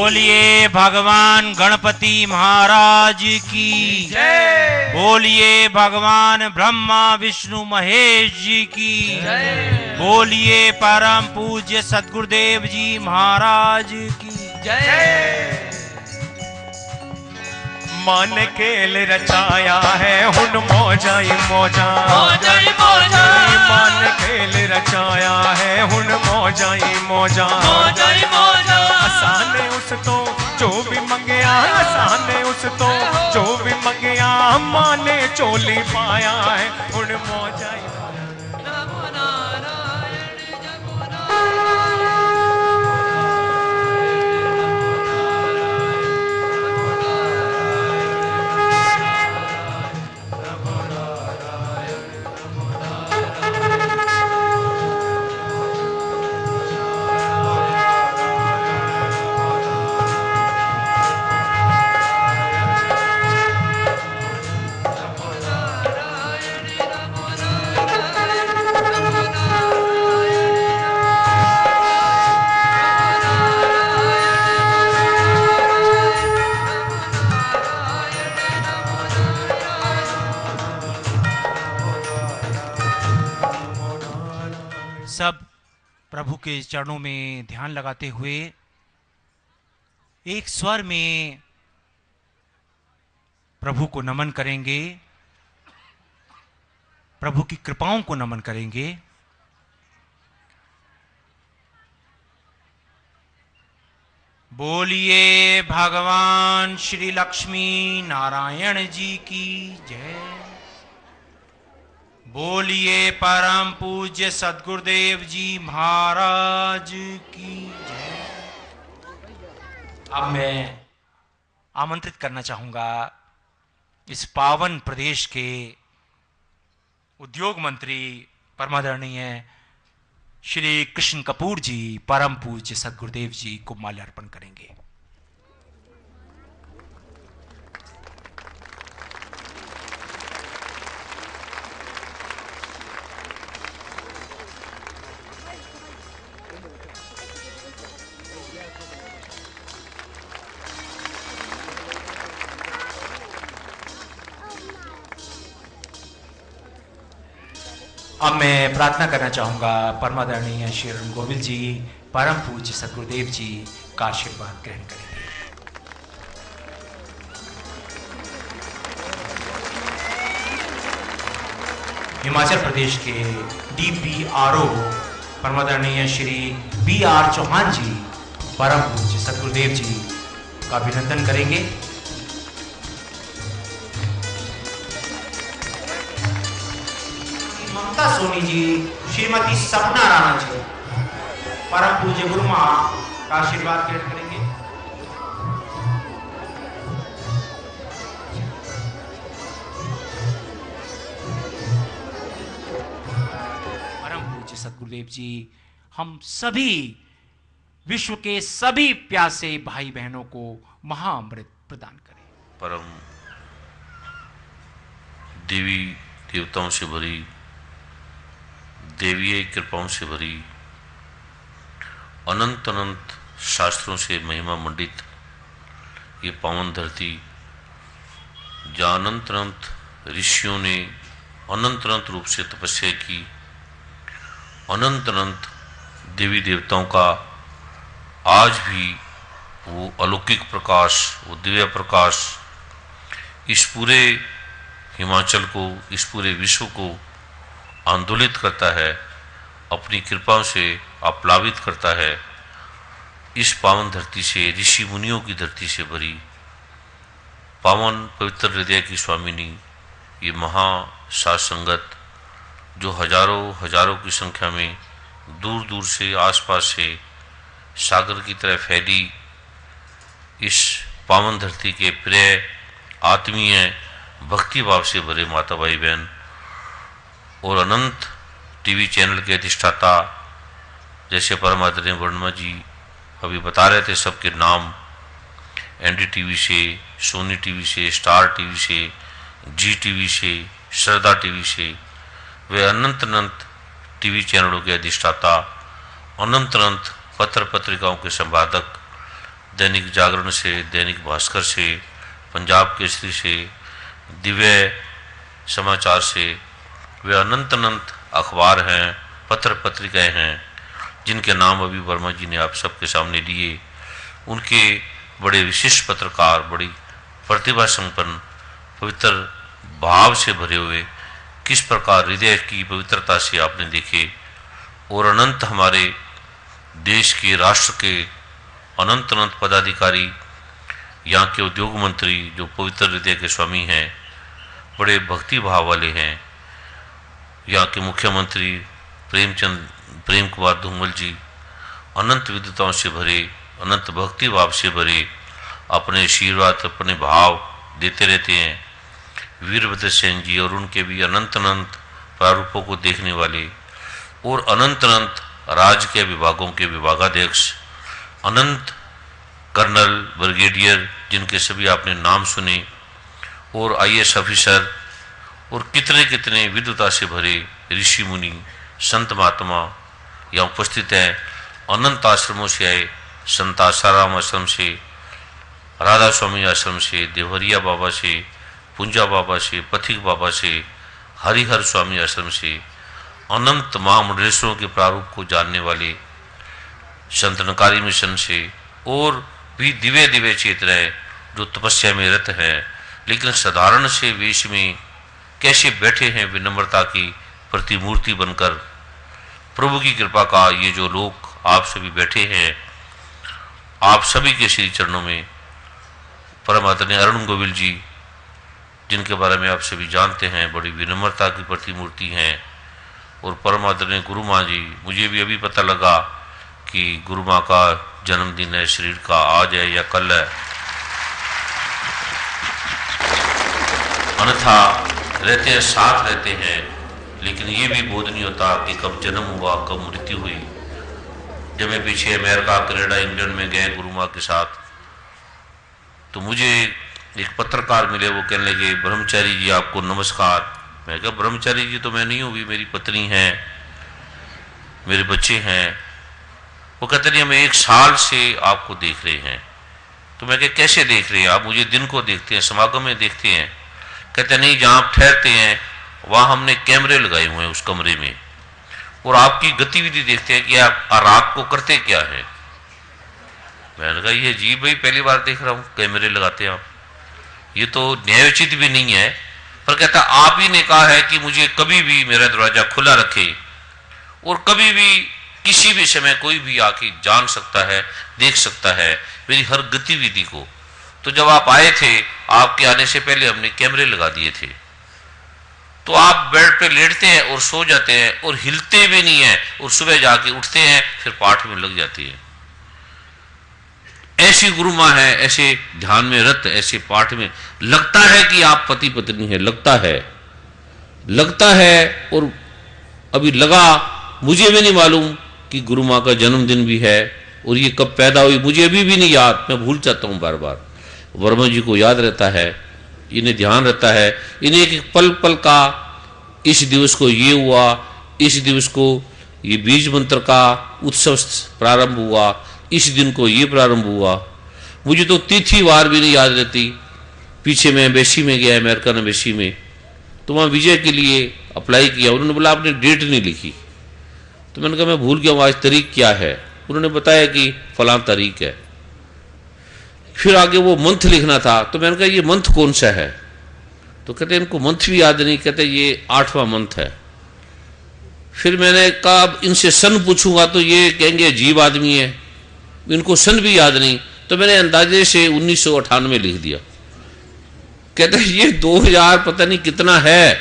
बोलिए भगवान गणपति महाराज की जय। बोलिए भगवान ब्रह्मा विष्णु महेश जी की जय। बोलिए परम पूज्य सद्गुरुदेव जी महाराज की जय। मान खेल रचाया है हुन मौजा ही मौजा, मौजा ही मौजा। मान खेल रचाया है हुन मौजा ही मौजा, मौजा ही मौजा। असाने उस तो जो भी मंगया, असाने उस तो जो भी मंगया, मां ने चोली पाया है हुन मौजा ही मौजा। नमो नारायण जमुना। सब प्रभु के चरणों में ध्यान लगाते हुए एक स्वर में प्रभु को नमन करेंगे, प्रभु की कृपाओं को नमन करेंगे। बोलिए भगवान श्री लक्ष्मी नारायण जी की जय। बोलिए परम पूज्य सद्गुरुदेव जी महाराज की जय। अब मैं आमंत्रित करना चाहूंगा इस पावन प्रदेश के उद्योग मंत्री परमादरणीय श्री कृष्ण कपूर जी परम पूज्य सद्गुरुदेव जी को माल्यार्पण करेंगे। अब मैं प्रार्थना करना चाहूंगा परमादरणीय श्री अरुण गोविल जी परम पूज्य सद्गुरुदेव जी का आशीर्वाद ग्रहण करेंगे। हिमाचल प्रदेश के DPRO परमादरणीय श्री BR चौहान जी परम पूज्य सद्गुरुदेव जी का अभिनंदन करेंगे। ममता सोनी जी, श्रीमती सपना राणा जी परम पूज्य गुरु मां का आशीर्वाद ग्रहण करेंगे। परम पूज्य सद्गुरुदेव जी हम सभी विश्व के सभी प्यासे भाई बहनों को महाअमृत प्रदान करें। परम देवी देवताओं से भरी, देवीय कृपाओं से भरी, अनंत अनंत शास्त्रों से महिमा मंडित ये पावन धरती, जहाँ अनंत अनंत ऋषियों ने अनंत अनंत रूप से तपस्या की, अनंत अनंत देवी देवताओं का आज भी वो अलौकिक प्रकाश, वो दिव्य प्रकाश इस पूरे हिमाचल को, इस पूरे विश्व को आंदोलित करता है, अपनी कृपा से आप्लावित करता है। इस पावन धरती से, ऋषि मुनियों की धरती से भरी पावन पवित्र हृदय की स्वामिनी ये महा साध संगत जो हजारों हजारों की संख्या में दूर दूर से, आसपास से सागर की तरह फैली इस पावन धरती के प्रिय आत्मीय भक्ति भाव से भरे माता भाई बहन और अनंत टीवी चैनल के अधिष्ठाता जैसे परम आदरणीय वर्मा जी अभी बता रहे थे, सबके नाम NDTV से, सोनी टीवी से, स्टार टीवी से, GTV से, श्रद्धा टीवी से, वे अनंत अनंत टीवी चैनलों के अधिष्ठाता, अनंत अनंत पत्र पत्रिकाओं के संपादक, दैनिक जागरण से, दैनिक भास्कर से, पंजाब केसरी से, दिव्य समाचार से, वे अनंत अनंत अखबार हैं, पत्र पत्रिकाएं हैं जिनके नाम अभी वर्मा जी ने आप सबके सामने लिए। उनके बड़े विशिष्ट पत्रकार, बड़ी प्रतिभा संपन्न, पवित्र भाव से भरे हुए, किस प्रकार हृदय की पवित्रता से आपने देखे, और अनंत हमारे देश के, राष्ट्र के अनंत अनंत पदाधिकारी, यहाँ के उद्योग मंत्री जो पवित्र हृदय के स्वामी हैं, बड़े भक्ति भाव वाले हैं, यहाँ के मुख्यमंत्री प्रेम कुमार धूमल जी अनंत विद्वताओं से भरे, अनंत भक्ति भाव से भरे, अपने आशीर्वाद, अपने भाव देते रहते हैं। वीरभद्र सेन जी और उनके भी अनंत अनंत प्रारूपों को देखने वाले, और अनंत अनंत राज्य के विभागों के विभागाध्यक्ष, अनंत कर्नल, ब्रिगेडियर जिनके सभी आपने नाम सुने, और IAS ऑफिसर, और कितने कितने विद्वता से भरे ऋषि मुनि, संत महात्मा यहाँ उपस्थित हैं। अनंत आश्रमों से आए, संत आसाराम आश्रम से, राधा स्वामी आश्रम से, देवरिया बाबा से, पुंजा बाबा से, पथिक बाबा से, हरिहर स्वामी आश्रम से, अनंत महामंडलेश्वरों के प्रारूप को जानने वाले संत नकारी मिशन से, और भी दिव्य दिव्य चेतनाएं जो तपस्या में रत हैं, लेकिन साधारण से वेश में कैसे बैठे हैं विनम्रता की प्रतिमूर्ति बनकर। प्रभु की कृपा का ये जो लोग आप सभी बैठे हैं, आप सभी के श्री चरणों में परम आदरणीय अरुण गोविल जी, जिनके बारे में आप सभी जानते हैं, बड़ी विनम्रता की प्रतिमूर्ति हैं, और परम आदरणीय गुरु माँ जी, मुझे भी अभी पता लगा कि गुरु माँ का जन्मदिन है, शरीर का आज है या कल है, अन्यथा रहते हैं, साथ रहते हैं, लेकिन ये भी बोध नहीं होता कि कब जन्म हुआ, कब मृत्यु हुई। जब मैं पीछे अमेरिका, कनाडा, इंग्लैंड में गए गुरु माँ के साथ, तो मुझे एक पत्रकार मिले, वो कहने लगे ब्रह्मचारी जी आपको नमस्कार। मैं कहा ब्रह्मचारी जी तो मैं नहीं हूँ, भी मेरी पत्नी है, मेरे बच्चे हैं। वो कहते नहीं हम 1 साल से आपको देख रहे हैं। तो मैं कहा कैसे देख रहे हैं आप? मुझे दिन को देखते हैं, समागम में देखते हैं। कहते नहीं, जहाँ आप ठहरते हैं वहाँ हमने कैमरे लगाए हुए हैं उस कमरे में, और आपकी गतिविधि देखते हैं कि आप रात को करते क्या है। मैंने कहा ये जी भाई पहली बार देख रहा हूँ कैमरे लगाते हैं आप, ये तो न्यायोचित भी नहीं है। पर कहता आप ही ने कहा है कि मुझे कभी भी मेरा दरवाजा खुला रखे, और कभी भी किसी भी समय कोई भी आके जान सकता है, देख सकता है मेरी हर गतिविधि को। तो जब आप आए थे, आपके आने से पहले हमने कैमरे लगा दिए थे। तो आप बेड पे लेटते हैं और सो जाते हैं और हिलते भी नहीं है, और सुबह जाके उठते हैं फिर पाठ में लग जाती है। ऐसी गुरु माँ है, ऐसे ध्यान में रत, ऐसे पाठ में लगता है कि आप पति पत्नी है, लगता है। और अभी लगा, मुझे भी नहीं मालूम कि गुरु माँ का जन्मदिन भी है, और ये कब पैदा हुई मुझे अभी भी नहीं याद, मैं भूल जाता हूँ बार बार। वर्मा जी को याद रहता है, इन्हें ध्यान रहता है, इन्हें एक पल पल का, इस दिवस को ये हुआ, इस दिवस को ये बीज मंत्र का उत्सव प्रारंभ हुआ, इस दिन को ये प्रारंभ हुआ। मुझे तो तिथि वार भी नहीं याद रहती। पीछे मैं एम्बेसी में गया, अमेरिकन एम्बेसी में, तो वहाँ विजय के लिए अप्लाई किया। उन्होंने बोला आपने डेट नहीं लिखी। तो मैंने कहा मैं भूल गया हूँ, आज तारीख क्या है। उन्होंने बताया कि फलां तारीख है। फिर आगे वो मंथ लिखना था, तो मैंने कहा ये मंथ कौन सा है? तो कहते इनको मंथ भी याद नहीं, कहते ये 8वां मंथ है। फिर मैंने कहा अब इनसे सन पूछूंगा तो ये कहेंगे अजीब आदमी है, इनको सन भी याद नहीं। तो मैंने अंदाजे से 1998 लिख दिया। कहते ये 2000 पता नहीं कितना है,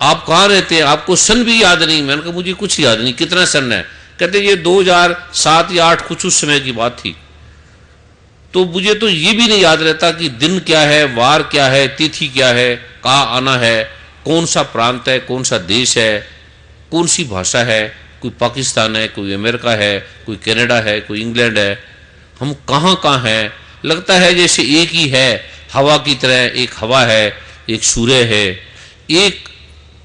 आप कहाँ रहते हैं, आपको सन भी याद नहीं? मैंने कहा मुझे कुछ याद नहीं, कितना सन है? कहते ये 2007 या 8 कुछ उस समय की बात थी। तो मुझे तो ये भी नहीं याद रहता कि दिन क्या है, वार क्या है, तिथि क्या है, कहाँ आना है, कौन सा प्रांत है, कौन सा देश है, कौन सी भाषा है, कोई पाकिस्तान है, कोई अमेरिका है, कोई कनाडा है, कोई इंग्लैंड है, हम कहाँ कहाँ हैं। लगता है जैसे एक ही है, हवा की तरह। एक हवा है, एक सूर्य है, एक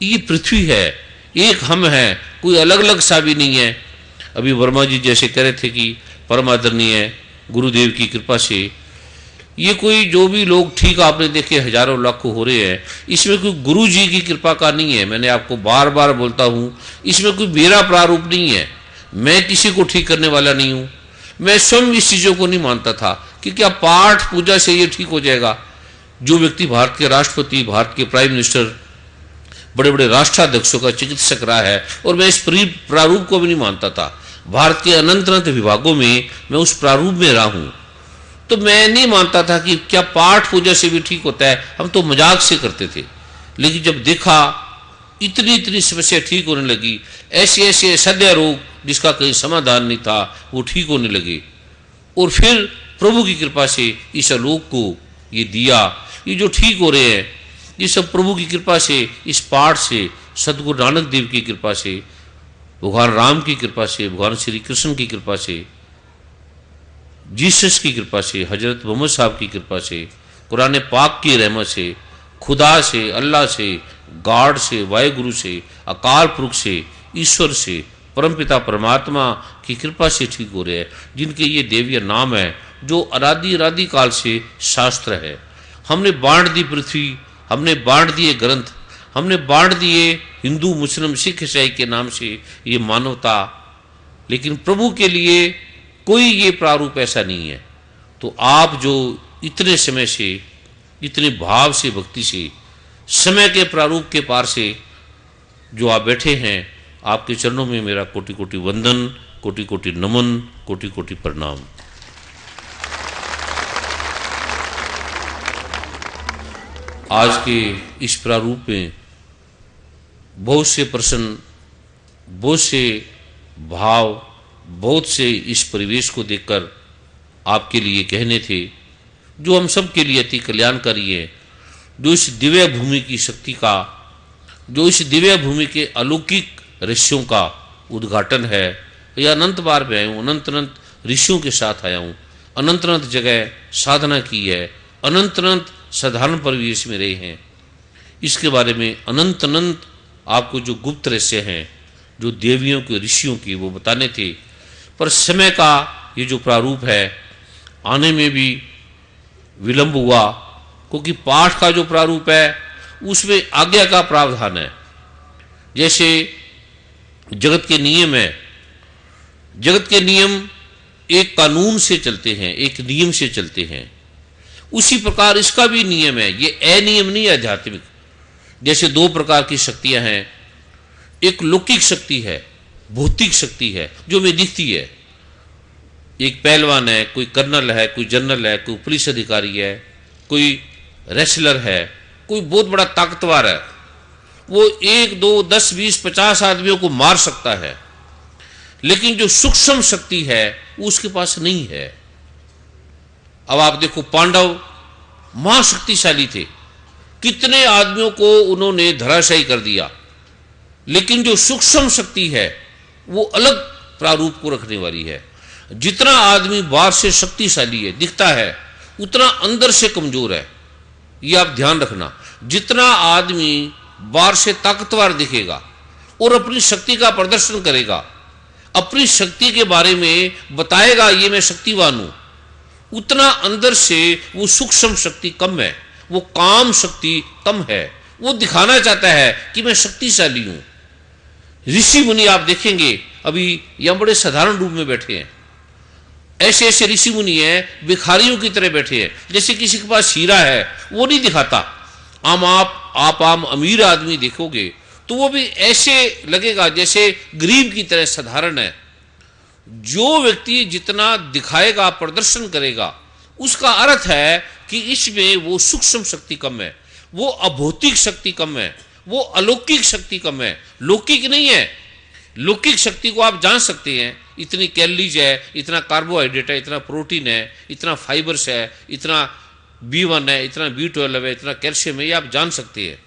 ये पृथ्वी है, एक हम हैं, कोई अलग अलग सा भी नहीं है। अभी वर्मा जी जैसे कह रहे थे कि परम आदरणीय गुरुदेव की कृपा से। ये कोई जो भी लोग ठीक आपने देखे हजारों लाखों हो रहे हैं, इसमें कोई गुरु जी की कृपा का नहीं है। मैंने आपको बार बार बोलता हूँ, इसमें कोई मेरा प्रारूप नहीं है। मैं किसी को ठीक करने वाला नहीं हूँ। मैं स्वयं इस चीज़ों को नहीं मानता था कि क्या पाठ पूजा से ये ठीक हो जाएगा। जो व्यक्ति भारत के राष्ट्रपति, भारत के प्राइम मिनिस्टर, बड़े बड़े राष्ट्राध्यक्षों का चिकित्सक रहा है, और मैं इस प्रारूप को भी नहीं मानता था। भारत के अनंत अनंत विभागों में मैं उस प्रारूप में रहा हूँ, तो मैं नहीं मानता था कि क्या पाठ पूजा से भी ठीक होता है। हम तो मजाक से करते थे। लेकिन जब देखा इतनी इतनी समस्या ठीक होने लगी, ऐसे ऐसे असह्य रोग जिसका कहीं समाधान नहीं था वो ठीक होने लगे, और फिर प्रभु की कृपा से इस आलोक को ये दिया। ये जो ठीक हो रहे हैं ये सब प्रभु की कृपा से, इस पाठ से, सदगुरु नानक देव की कृपा से, भगवान राम की कृपा से, भगवान श्री कृष्ण की कृपा से, जीसस की कृपा से, हजरत मोहम्मद साहब की कृपा से, कुरान पाक की रहमत से, खुदा से, अल्लाह से, गॉड से, वाहेगुरु से, अकाल पुरख से, ईश्वर से, परमपिता परमात्मा की कृपा से ठीक हो रहे हैं, जिनके ये देवीय नाम है जो अनादि अनादि काल से शास्त्र है। हमने बांट दी पृथ्वी, हमने बांट दिए ग्रंथ, हमने बांट दिए हिंदू मुस्लिम सिख ईसाई के नाम से ये मानवता, लेकिन प्रभु के लिए कोई ये प्रारूप ऐसा नहीं है। तो आप जो इतने समय से, इतने भाव से, भक्ति से, समय के प्रारूप के पार से जो आप बैठे हैं, आपके चरणों में मेरा कोटि कोटि वंदन, कोटि कोटि नमन, कोटि कोटि प्रणाम। आज के इस प्रारूप में बहुत से प्रश्न, बहुत से भाव, बहुत से इस परिवेश को देखकर आपके लिए कहने थे, जो हम सब के लिए अति कल्याणकारी है। जो इस दिव्य भूमि की शक्ति का, जो इस दिव्य भूमि के अलौकिक ऋषियों का उद्घाटन है। या अनंत बार में आया हूँ, अनंत अनंत ऋषियों के साथ आया हूँ, अनंत अनंत जगह साधना की है, अनंत अनंत साधारण परिवेश में रहे हैं। इसके बारे में अनंत अनंत आपको जो गुप्त रहस्य हैं, जो देवियों के ऋषियों की, वो बताने थे। पर समय का ये जो प्रारूप है, आने में भी विलंब हुआ, क्योंकि पाठ का जो प्रारूप है उसमें आज्ञा का प्रावधान है। जैसे जगत के नियम है, जगत के नियम एक कानून से चलते हैं, एक नियम से चलते हैं, उसी प्रकार इसका भी नियम है। ये अनियम नहीं है आध्यात्मिक। जैसे दो प्रकार की शक्तियां हैं, एक लौकिक शक्ति है, भौतिक शक्ति है जो हमें दिखती है। एक पहलवान है, कोई कर्नल है, कोई जनरल है, कोई पुलिस अधिकारी है, कोई रेसलर है, कोई बहुत बड़ा ताकतवर है, वो 1, 2, 10, 20, 50 आदमियों को मार सकता है। लेकिन जो सूक्ष्म शक्ति है वो उसके पास नहीं है। अब आप देखो, पांडव महाशक्तिशाली थे, कितने आदमियों को उन्होंने धराशायी कर दिया। लेकिन जो सूक्ष्म शक्ति है वो अलग प्रारूप को रखने वाली है। जितना आदमी बाहर से शक्तिशाली है, दिखता है, उतना अंदर से कमजोर है। ये आप ध्यान रखना। जितना आदमी बाहर से ताकतवर दिखेगा और अपनी शक्ति का प्रदर्शन करेगा, अपनी शक्ति के बारे में बताएगा ये मैं शक्तिवान हूं, उतना अंदर से वो सूक्ष्म शक्ति कम है, वो काम शक्ति कम है। वो दिखाना चाहता है कि मैं शक्तिशाली हूं। ऋषि मुनि आप देखेंगे अभी यहां बड़े साधारण रूप में बैठे हैं। ऐसे ऐसे ऋषि मुनि हैं, भिखारियों की तरह बैठे हैं। जैसे किसी के पास हीरा है, वो नहीं दिखाता। आप अमीर आदमी देखोगे तो वो भी ऐसे लगेगा जैसे गरीब की तरह साधारण है। जो व्यक्ति जितना दिखाएगा, प्रदर्शन करेगा, उसका अर्थ है कि इसमें वो सूक्ष्म शक्ति कम है, वो अभौतिक शक्ति कम है, वो अलौकिक शक्ति कम है, लौकिक नहीं है। लौकिक शक्ति को आप जान सकते हैं, इतनी कैलोरीज है, इतना कार्बोहाइड्रेट है, इतना प्रोटीन है, इतना फाइबर्स है, इतना B1 है, इतना B12 है, इतना कैल्शियम है, ये आप जान सकते हैं।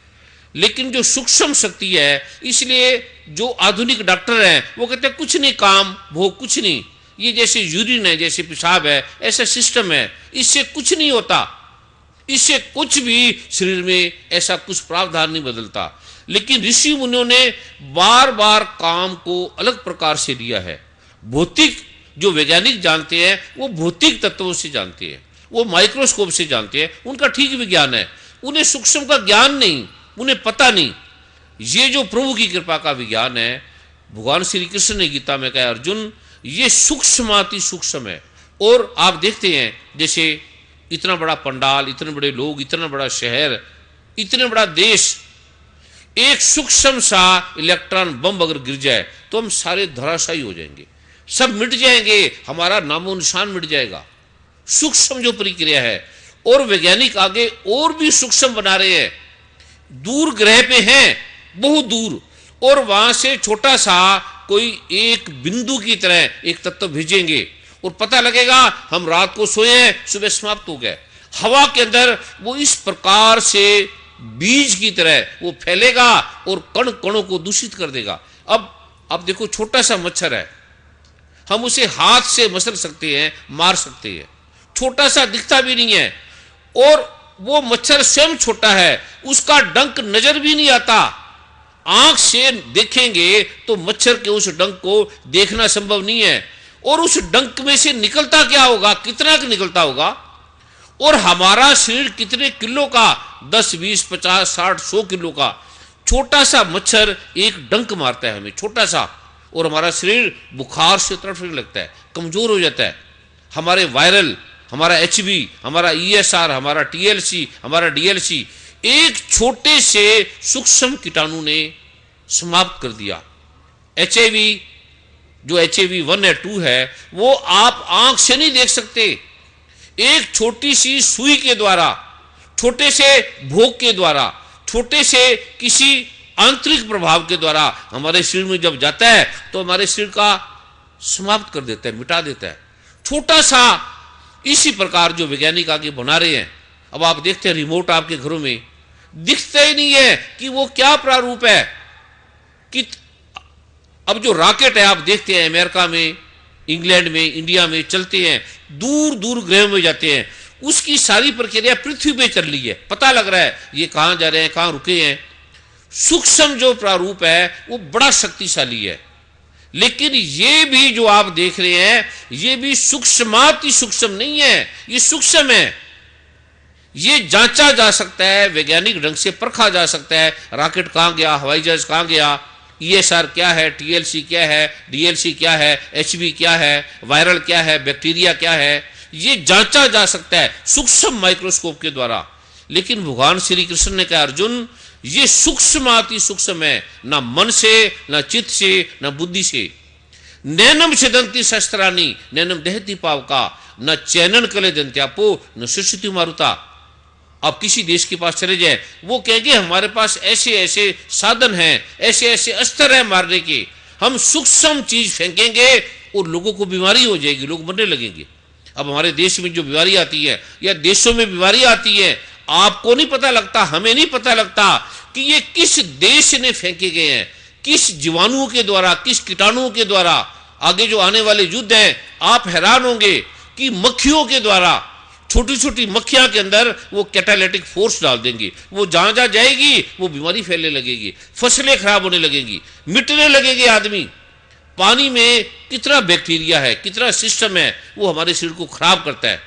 लेकिन जो सूक्ष्म शक्ति है, इसलिए जो आधुनिक डॉक्टर हैं वो कहते हैं कुछ नहीं, काम भोग कुछ नहीं, ये जैसे यूरिन है, जैसे पेशाब है, ऐसा सिस्टम है, इससे कुछ नहीं होता, इससे कुछ भी शरीर में ऐसा कुछ प्रावधान नहीं बदलता। लेकिन ऋषि मुनियों ने बार बार काम को अलग प्रकार से लिया है। भौतिक जो वैज्ञानिक जानते हैं वो भौतिक तत्वों से जानते हैं, वो माइक्रोस्कोप से जानते हैं, उनका ठीक विज्ञान है। उन्हें सूक्ष्म का ज्ञान नहीं, उन्हें पता नहीं। ये जो प्रभु की कृपा का विज्ञान है, भगवान श्री कृष्ण ने गीता में कहा अर्जुन ये सूक्ष्माति सूक्ष्म है। और आप देखते हैं जैसे इतना बड़ा पंडाल, इतने बड़े लोग, इतना बड़ा शहर, इतने बड़ा देश, एक सूक्ष्म सा इलेक्ट्रॉन बम अगर गिर जाए तो हम सारे धराशायी हो जाएंगे, सब मिट जाएंगे, हमारा नामो निशान मिट जाएगा। सूक्ष्म जो प्रक्रिया है, और वैज्ञानिक आगे और भी सूक्ष्म बना रहे हैं। दूर ग्रह पे हैं, बहुत दूर, और वहां से छोटा सा कोई एक बिंदु की तरह एक तत्व भेजेंगे और पता लगेगा हम रात को सोए हैं, सुबह समाप्त हो गए। हवा के अंदर वो इस प्रकार से बीज की तरह वो फैलेगा और कण कणों को दूषित कर देगा। अब देखो छोटा सा मच्छर है, हम उसे हाथ से मसल सकते हैं, मार सकते हैं, छोटा सा दिखता भी नहीं है, और वो मच्छर स्वयं छोटा है, उसका डंक नजर भी नहीं आता। आंख से देखेंगे तो मच्छर के उस डंक को देखना संभव नहीं है, और उस डंक में से निकलता क्या होगा, कितना निकलता होगा, और हमारा शरीर कितने किलो का, 10, 20, 50, 60, 100 किलो का छोटा सा मच्छर एक डंक मारता है हमें, छोटा सा, और हमारा शरीर बुखार से तड़फने लगता है, कमजोर हो जाता है। हमारे वायरल, हमारा HB, हमारा ESR, हमारा TLC, हमारा DLC एक छोटे से सूक्ष्म कीटाणु ने समाप्त कर दिया। HIV, जो HIV 1 या 2 है, वो आप आंख से नहीं देख सकते, एक छोटी सी सुई के द्वारा, छोटे से भोग के द्वारा, छोटे से किसी आंतरिक प्रभाव के द्वारा हमारे शरीर में जब जाता है तो हमारे शरीर का समाप्त कर देता है, मिटा देता है, छोटा सा। इसी प्रकार जो वैज्ञानिक आगे बना रहे हैं, अब आप देखते हैं रिमोट आपके घरों में दिखता ही नहीं है कि वो क्या प्रारूप है। कि अब जो रॉकेट है आप देखते हैं अमेरिका में, इंग्लैंड में, इंडिया में चलते हैं, दूर दूर ग्रहों में जाते हैं, उसकी सारी प्रक्रिया पृथ्वी पे चल रही है, पता लग रहा है ये कहां जा रहे हैं, कहां रुके हैं। सूक्ष्म जो प्रारूप है वो बड़ा शक्तिशाली है, लेकिन ये भी जो आप देख रहे हैं ये भी सूक्ष्माति सूक्ष्म नहीं है, ये सूक्ष्म है। ये जांचा जा सकता है, वैज्ञानिक ढंग से परखा जा सकता है, रॉकेट कहां गया, हवाई जहाज कहां गया, ESR क्या है, TLC क्या है, DLC क्या है, HB क्या है, वायरल क्या है, बैक्टीरिया क्या है, ये जांचा जा सकता है सूक्ष्म माइक्रोस्कोप के द्वारा। लेकिन भगवान श्री कृष्ण ने कहा अर्जुन ये सूक्ष्माति सूक्ष्म है, ना मन से, ना चित्त से, ना बुद्धि से। नैनम छिदंती शस्त्राणी नैनम दहती पावका, न चैनन कले दंत्यापो न सुश्रुति मारुता। आप किसी देश के पास चले जाए, वो कहेंगे हमारे पास ऐसे ऐसे साधन हैं, ऐसे ऐसे अस्त्र हैं मारने के, हम सूक्ष्म चीज फेंकेंगे और लोगों को बीमारी हो जाएगी, लोग मरने लगेंगे। अब हमारे देश में जो बीमारी आती है या देशों में बीमारी आती है, आपको नहीं पता लगता, हमें नहीं पता लगता कि ये किस देश ने फेंके गए हैं, किस जीवाणुओं के द्वारा, किस कीटाणुओं के द्वारा। आगे जो आने वाले युद्ध हैं आप हैरान होंगे कि मक्खियों के द्वारा, छोटी छोटी मक्खियां के अंदर वो कैटालिटिक फोर्स डाल देंगे, वो जहां जहां जाएगी वो बीमारी फैलने लगेगी, फसलें खराब होने लगेंगी, मिटने लगेंगे आदमी। पानी में कितना बैक्टीरिया है, कितना सिस्टम है, वो हमारे शरीर को खराब करता है।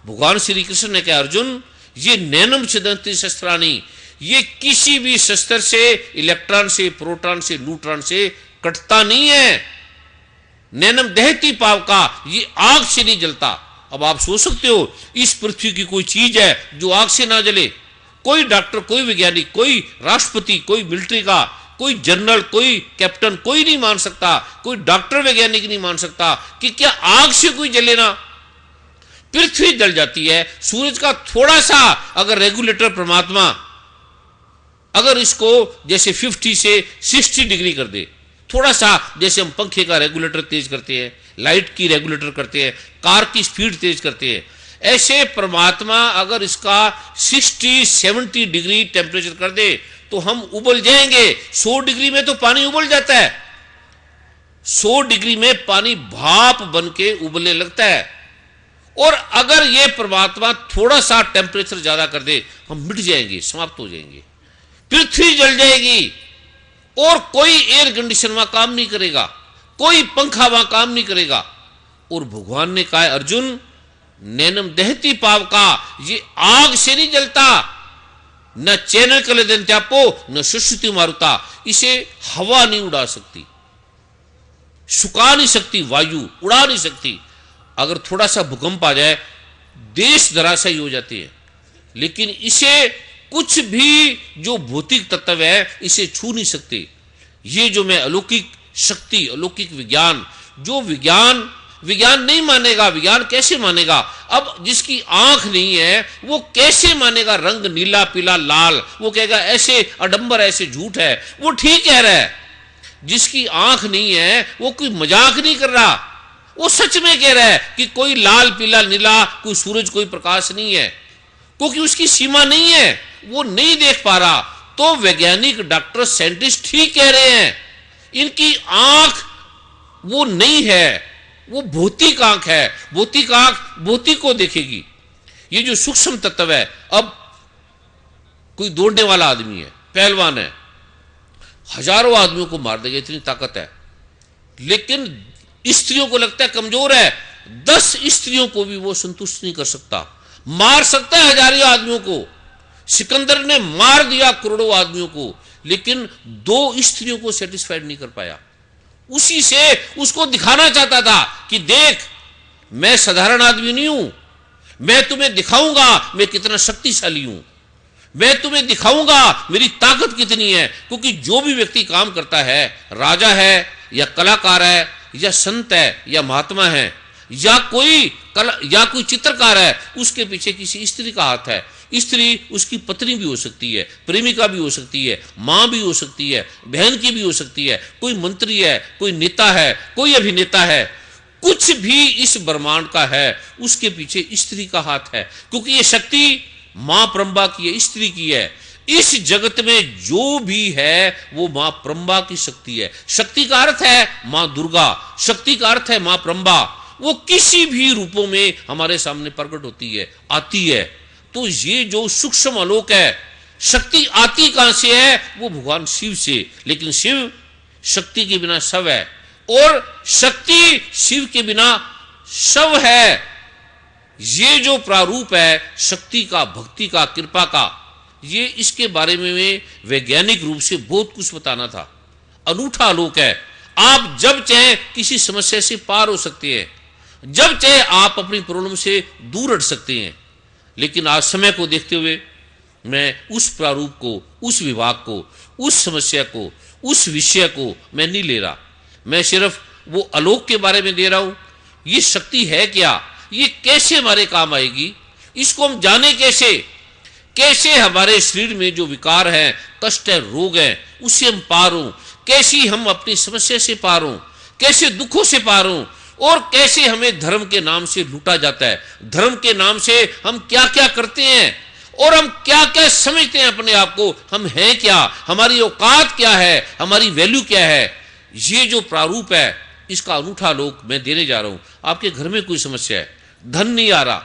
भगवान श्री कृष्ण ने कहा अर्जुन ये नैनम छिदंती शस्त्राणी, ये किसी भी शस्त्र से, इलेक्ट्रॉन से, प्रोटॉन से, न्यूट्रॉन से कटता नहीं है। नैनम दहती पाव का, ये आग से नहीं जलता। अब आप सोच सकते हो इस पृथ्वी की कोई चीज है जो आग से ना जले? कोई डॉक्टर, कोई वैज्ञानिक, कोई राष्ट्रपति, कोई मिलिट्री का, कोई जनरल, कोई कैप्टन, कोई नहीं मान सकता, कोई डॉक्टर वैज्ञानिक नहीं मान सकता कि क्या आग से कोई जले ना। पृथ्वी जल जाती है, सूरज का थोड़ा सा अगर रेगुलेटर परमात्मा अगर इसको जैसे 50 से 60 डिग्री कर दे, थोड़ा सा जैसे हम पंखे का रेगुलेटर तेज करते हैं, लाइट की रेगुलेटर करते हैं, कार की स्पीड तेज करते हैं, ऐसे परमात्मा अगर इसका 60-70 डिग्री टेम्परेचर कर दे तो हम उबल जाएंगे। 100 डिग्री में तो पानी उबल जाता है, 100 डिग्री में पानी भाप बन के उबलने लगता है। और अगर ये परमात्मा थोड़ा सा टेम्परेचर ज्यादा कर दे, हम मिट जाएंगे, समाप्त हो जाएंगे, पृथ्वी जल जाएगी। और कोई एयर कंडीशन वहां काम नहीं करेगा, कोई पंखा वहां काम नहीं करेगा, और भगवान ने कहा, अर्जुन नैनम दहती पाव का, ये आग से नहीं जलता, न चैनल कले दिन त्यापो न सुश्रुति मारुता, इसे हवा नहीं उड़ा सकती, सुखा नहीं सकती, वायु उड़ा नहीं सकती। अगर थोड़ा सा भूकंप आ जाए देश धराशायी हो जाते हैं, लेकिन इसे कुछ भी जो भौतिक तत्व है इसे छू नहीं सकते। ये जो मैं अलौकिक शक्ति, अलौकिक विज्ञान, जो विज्ञान नहीं मानेगा, विज्ञान कैसे मानेगा? अब जिसकी आंख नहीं है वो कैसे मानेगा रंग नीला पीला लाल? वो कहेगा ऐसे अडंबर, ऐसे झूठ है। वो ठीक कह रहा है। जिसकी आंख नहीं है वो कोई मजाक नहीं कर रहा, वो सच में कह रहा है कि कोई लाल पीला नीला, कोई सूरज, कोई प्रकाश नहीं है, क्योंकि उसकी सीमा नहीं है, वो नहीं देख पा रहा। तो वैज्ञानिक, डॉक्टर, साइंटिस्ट ठीक कह रहे हैं, इनकी आंख वो नहीं है, वो भौतिक आंख है। भौतिक आंख भौतिक को देखेगी। ये जो सूक्ष्म तत्व है, अब कोई दौड़ने वाला आदमी है, पहलवान है, हजारों आदमियों को मार देगा, इतनी ताकत है, लेकिन स्त्रियों को लगता है कमजोर है, 10 स्त्रियों को भी वो संतुष्ट नहीं कर सकता। मार सकता है हजारों आदमियों को, सिकंदर ने मार दिया करोड़ों आदमियों को, लेकिन 2 स्त्रियों को सेटिस्फाइड नहीं कर पाया। उसी से उसको दिखाना चाहता था कि देख, मैं साधारण आदमी नहीं हूं, मैं तुम्हें दिखाऊंगा मैं कितना शक्तिशाली हूं, मैं तुम्हें दिखाऊंगा मेरी ताकत कितनी है। क्योंकि जो भी व्यक्ति काम करता है, राजा है या कलाकार है या संत है या महात्मा है या कोई चित्रकार है, उसके पीछे किसी स्त्री का हाथ है। स्त्री उसकी पत्नी भी हो सकती है, प्रेमिका भी हो सकती है, मां भी हो सकती है, बहन की भी हो सकती है, कोई मंत्री है, कोई नेता है, कोई अभिनेता है, कुछ भी इस ब्रह्मांड का है, उसके पीछे स्त्री का हाथ है। क्योंकि ये शक्ति मां ब्रह्मा की है, स्त्री की है। इस जगत में जो भी है वो मां ब्रह्मा की शक्ति है। शक्ति का अर्थ है मां दुर्गा, शक्ति का अर्थ है मां ब्रह्मा। वो किसी भी रूपों में हमारे सामने प्रकट होती है, आती है। तो ये जो सूक्ष्म आलोक है, शक्ति आती कहां से है? वो भगवान शिव से। लेकिन शिव शक्ति के बिना शव है, और शक्ति शिव के बिना शव है। ये जो प्रारूप है शक्ति का, भक्ति का, कृपा का, ये इसके बारे में वैज्ञानिक रूप से बहुत कुछ बताना था। अनूठा आलोक है। आप जब चाहे किसी समस्या से पार हो सकते हैं, जब चाहे आप अपनी प्रॉब्लम से दूर हट सकते हैं। लेकिन आज समय को देखते हुए मैं उस प्रारूप को, उस विभाग को, उस समस्या को, उस विषय को मैं नहीं ले रहा। मैं सिर्फ वो आलोक के बारे में दे रहा हूं। ये शक्ति है क्या, ये कैसे हमारे काम आएगी, इसको हम जाने कैसे, कैसे हमारे शरीर में जो विकार है, कष्ट है, रोग है, उससे हम पार हों, कैसे हम अपनी समस्या से पार हों, कैसे दुखों से पार हों, और कैसे हमें धर्म के नाम से लूटा जाता है, धर्म के नाम से हम क्या क्या करते हैं, और हम क्या क्या समझते हैं अपने आप को, हम हैं क्या, हमारी औकात क्या है, हमारी वैल्यू क्या है। ये जो प्रारूप है, इसका अनूठा लोक मैं देने जा रहा हूं। आपके घर में कोई समस्या है, धन नहीं आ रहा,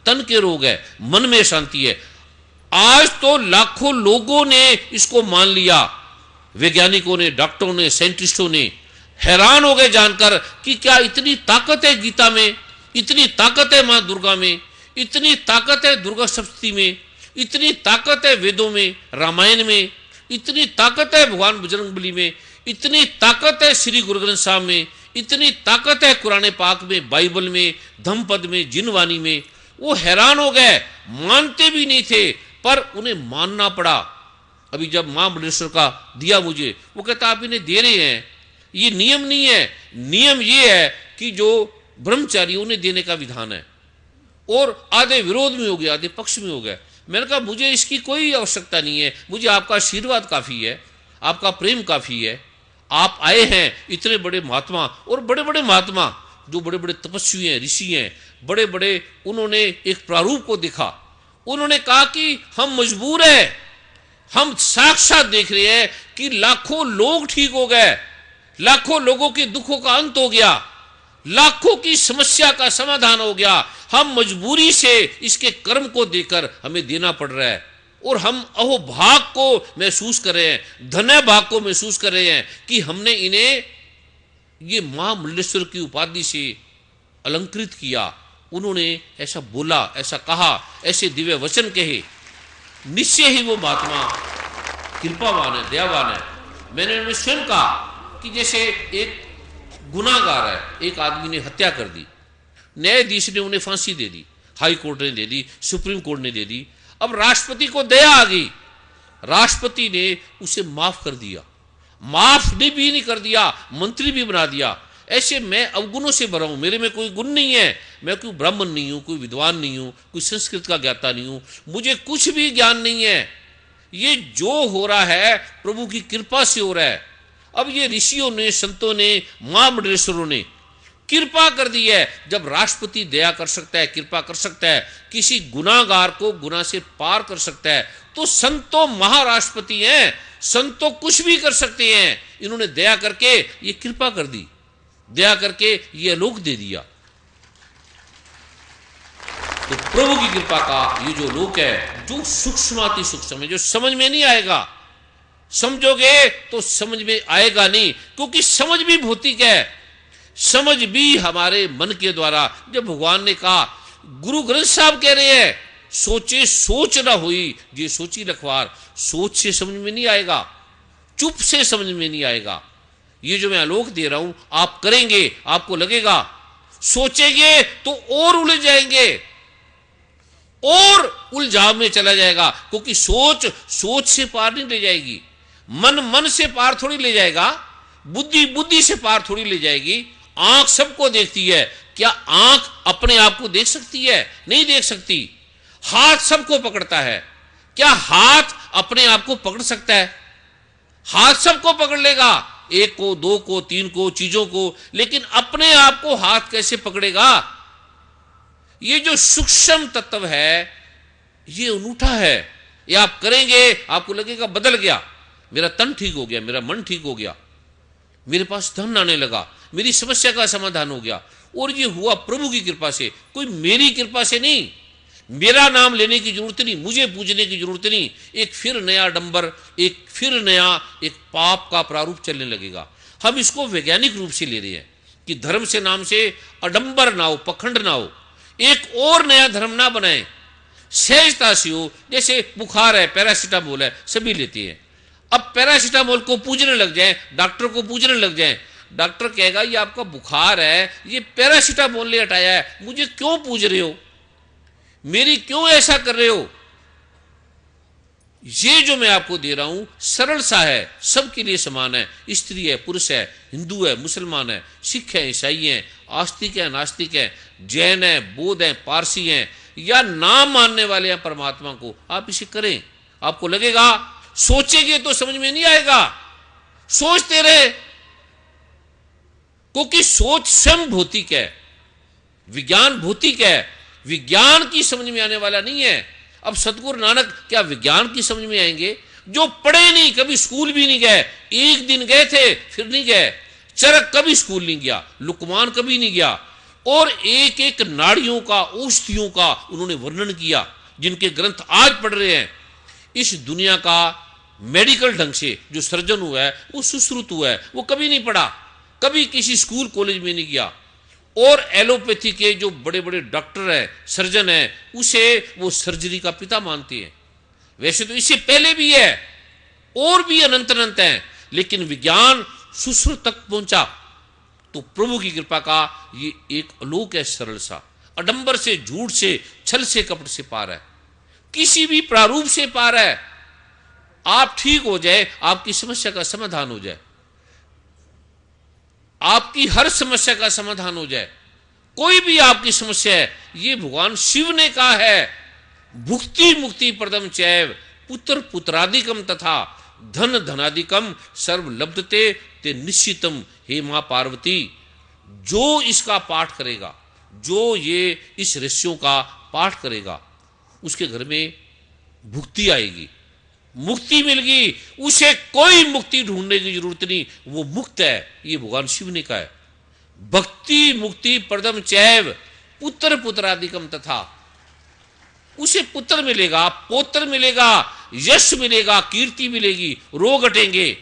तन के रोग है, मन में शांति है, आज तो लाखों लोगों ने इसको मान लिया, वैज्ञानिकों ने, डॉक्टरों ने, साइंटिस्टों ने हैरान हो गए जानकर कि क्या इतनी ताकत है गीता में, इतनी ताकत है मां दुर्गा में, इतनी ताकत है दुर्गा सप्तशती में, इतनी ताकत है वेदों में, रामायण में, इतनी ताकत है भगवान बजरंगबली में, इतनी ताकत है श्री गुरु ग्रंथ साहब में, इतनी ताकत है कुरान पाक में, बाइबल में, धम्मपद में, जिनवाणी में। वो हैरान हो गए, मानते भी नहीं थे, पर उन्हें मानना पड़ा। अभी जब मां बलेश्वर का दिया मुझे, वो कहता आप इन्हें दे रहे हैं, ये नियम नहीं है, नियम ये है कि जो ब्रह्मचारी उन्हें देने का विधान है। और आधे विरोध में हो गए, आधे पक्ष में हो गए। मैंने कहा मुझे इसकी कोई आवश्यकता नहीं है, मुझे आपका आशीर्वाद काफी है, आपका प्रेम काफी है। आप आए हैं इतने बड़े महात्मा, और बड़े बड़े महात्मा जो बड़े बड़े तपस्वी हैं, ऋषि हैं, बड़े बड़े, उन्होंने एक प्रारूप को देखा। उन्होंने कहा कि हम मजबूर हैं, हम साक्षात देख रहे हैं कि लाखों लोग ठीक हो गए, लाखों लोगों के दुखों का अंत हो गया, लाखों की समस्या का समाधान हो गया। हम मजबूरी से इसके कर्म को देकर हमें देना पड़ रहा है, और हम अहोभाग को महसूस कर रहे हैं, धन्य भाग को महसूस कर रहे हैं कि हमने इन्हें ये मां मल्लेश्वर की उपाधि से अलंकृत किया, उन्होंने ऐसा बोला, ऐसा कहा, ऐसे दिव्य वचन कहे, निश्चय ही वो महात्मा कृपावान है, दयावान है। मैंने उन्हें स्वयं कहा कि जैसे एक गुनाहगार है, एक आदमी ने हत्या कर दी, न्यायाधीश ने उन्हें फांसी दे दी, हाई कोर्ट ने दे दी, सुप्रीम कोर्ट ने दे दी, अब राष्ट्रपति को दया आ गई, राष्ट्रपति ने उसे माफ कर दिया, माफ भी नहीं कर दिया, मंत्री भी बना दिया। ऐसे मैं अवगुणों से भरा हूं, मेरे में कोई गुण नहीं है, मैं कोई ब्राह्मण नहीं हूं, कोई विद्वान नहीं हूं, कोई संस्कृत का ज्ञाता नहीं हूं, मुझे कुछ भी ज्ञान नहीं है। ये जो हो रहा है प्रभु की कृपा से हो रहा है। अब ये ऋषियों ने, संतों ने, महामंडलेश्वरों ने कृपा कर दी है। जब राष्ट्रपति दया कर सकता है, कृपा कर सकता है, किसी गुनाहगार को गुनाह से पार कर सकता है, तो संतो महाराष्ट्रपति हैं, संतो कुछ भी कर सकते हैं। इन्होंने दया करके ये कृपा कर दी, दया करके ये लोक दे दिया। तो प्रभु की कृपा का ये जो लोक है, जो सूक्ष्माति सूक्ष्म है, जो समझ में नहीं आएगा, समझोगे तो समझ में आएगा नहीं, क्योंकि समझ भी भौतिक है, समझ भी हमारे मन के द्वारा। जब भगवान ने कहा, गुरु ग्रंथ साहब कह रहे हैं, सोचे सोच ना हुई ये सोची लखवार, सोच से समझ में नहीं आएगा, चुप से समझ में नहीं आएगा। ये जो मैं आलोक दे रहा हूं, आप करेंगे, आपको लगेगा, सोचेंगे तो और उलझ जाएंगे, और उलझाव में चला जाएगा, क्योंकि सोच सोच से पार नहीं ले जाएगी, मन मन से पार थोड़ी ले जाएगा, बुद्धि बुद्धि से पार थोड़ी ले जाएगी। आंख सबको देखती है, क्या आंख अपने आप को देख सकती है? नहीं देख सकती। हाथ सबको पकड़ता है, क्या हाथ अपने आप को पकड़ सकता है? हाथ सबको पकड़ लेगा, एक को, दो को, तीन को, चीजों को, लेकिन अपने आप को हाथ कैसे पकड़ेगा? ये जो सूक्ष्म तत्व है, ये अनूठा है। ये आप करेंगे, आपको लगेगा बदल गया, मेरा तन ठीक हो गया, मेरा मन ठीक हो गया, मेरे पास धन आने लगा, मेरी समस्या का समाधान हो गया। और ये हुआ प्रभु की कृपा से, कोई मेरी कृपा से नहीं। मेरा नाम लेने की जरूरत नहीं, मुझे पूजने की जरूरत नहीं। एक फिर नया डंबर, एक फिर नया एक पाप का प्रारूप चलने लगेगा। हम इसको वैज्ञानिक रूप से ले रहे हैं कि धर्म से नाम से अडंबर ना हो, पखंड ना हो, एक और नया धर्म ना बनाए, सहजता से हो। जैसे बुखार है, पैरासीटामोल है, सभी लेते हैं। अब पैरासीटामोल को पूजने लग जाए, डॉक्टर को पूजने लग जाए, डॉक्टर कहेगा ये आपका बुखार है, ये पैरासीटामोल ने हटाया है, मुझे क्यों पूज रहे हो, मेरी क्यों ऐसा कर रहे हो? ये जो मैं आपको दे रहा हूं सरल सा है, सबके लिए समान है। स्त्री है, पुरुष है, हिंदू है, मुसलमान है, सिख है, ईसाई है, आस्तिक है, नास्तिक है, जैन है, बौद्ध है, पारसी है, या नाम मानने वाले हैं परमात्मा को, आप इसे करें। आपको लगेगा, सोचेंगे तो समझ में नहीं आएगा, सोचते रहे, क्योंकि सोच स्वयं भौतिक है, विज्ञान भौतिक है, विज्ञान की समझ में आने वाला नहीं है। अब सतगुरु नानक क्या विज्ञान की समझ में आएंगे? जो पढ़े नहीं, कभी स्कूल भी नहीं गए, एक दिन गए थे फिर नहीं गए। चरक कभी स्कूल नहीं गया, लुकमान कभी नहीं गया, और एक एक नाड़ियों का, औषधियों का उन्होंने वर्णन किया, जिनके ग्रंथ आज पढ़ रहे हैं। इस दुनिया का मेडिकल ढंग से जो सर्जन हुआ है, वो सुश्रुत हुआ है, वो कभी नहीं पढ़ा, कभी किसी स्कूल कॉलेज में नहीं गया। और एलोपैथी के जो बड़े बड़े डॉक्टर है, सर्जन है, उसे वो सर्जरी का पिता मानते हैं। वैसे तो इससे पहले भी है, और भी अनंत अनंत हैं, लेकिन विज्ञान सुश्रुत तक पहुंचा। तो प्रभु की कृपा का ये एक आलोक है, सरल सा, अडंबर से, झूठ से, छल से, कपट से पार है, किसी भी प्रारूप से पार है। आप ठीक हो जाए, आपकी समस्या का समाधान हो जाए, आपकी हर समस्या का समाधान हो जाए, कोई भी आपकी समस्या है, ये भगवान शिव ने कहा है, भुक्ति मुक्ति प्रदम चैव पुत्र पुत्रादिकम तथा धन धनादिकम सर्व लब्धते ते निश्चितम हे मां पार्वती। जो इसका पाठ करेगा, जो ये इस रहस्यों का पाठ करेगा, उसके घर में भुक्ति आएगी, मुक्ति मिल गई, उसे कोई मुक्ति ढूंढने की जरूरत नहीं, वो मुक्त है। ये भगवान शिव ने कहा है, भक्ति मुक्ति प्रदम चैव पुत्र पुत्रादिकम तथा। उसे पुत्र मिलेगा, पौत्र मिलेगा, यश मिलेगा, कीर्ति मिलेगी, रोग हटेंगे,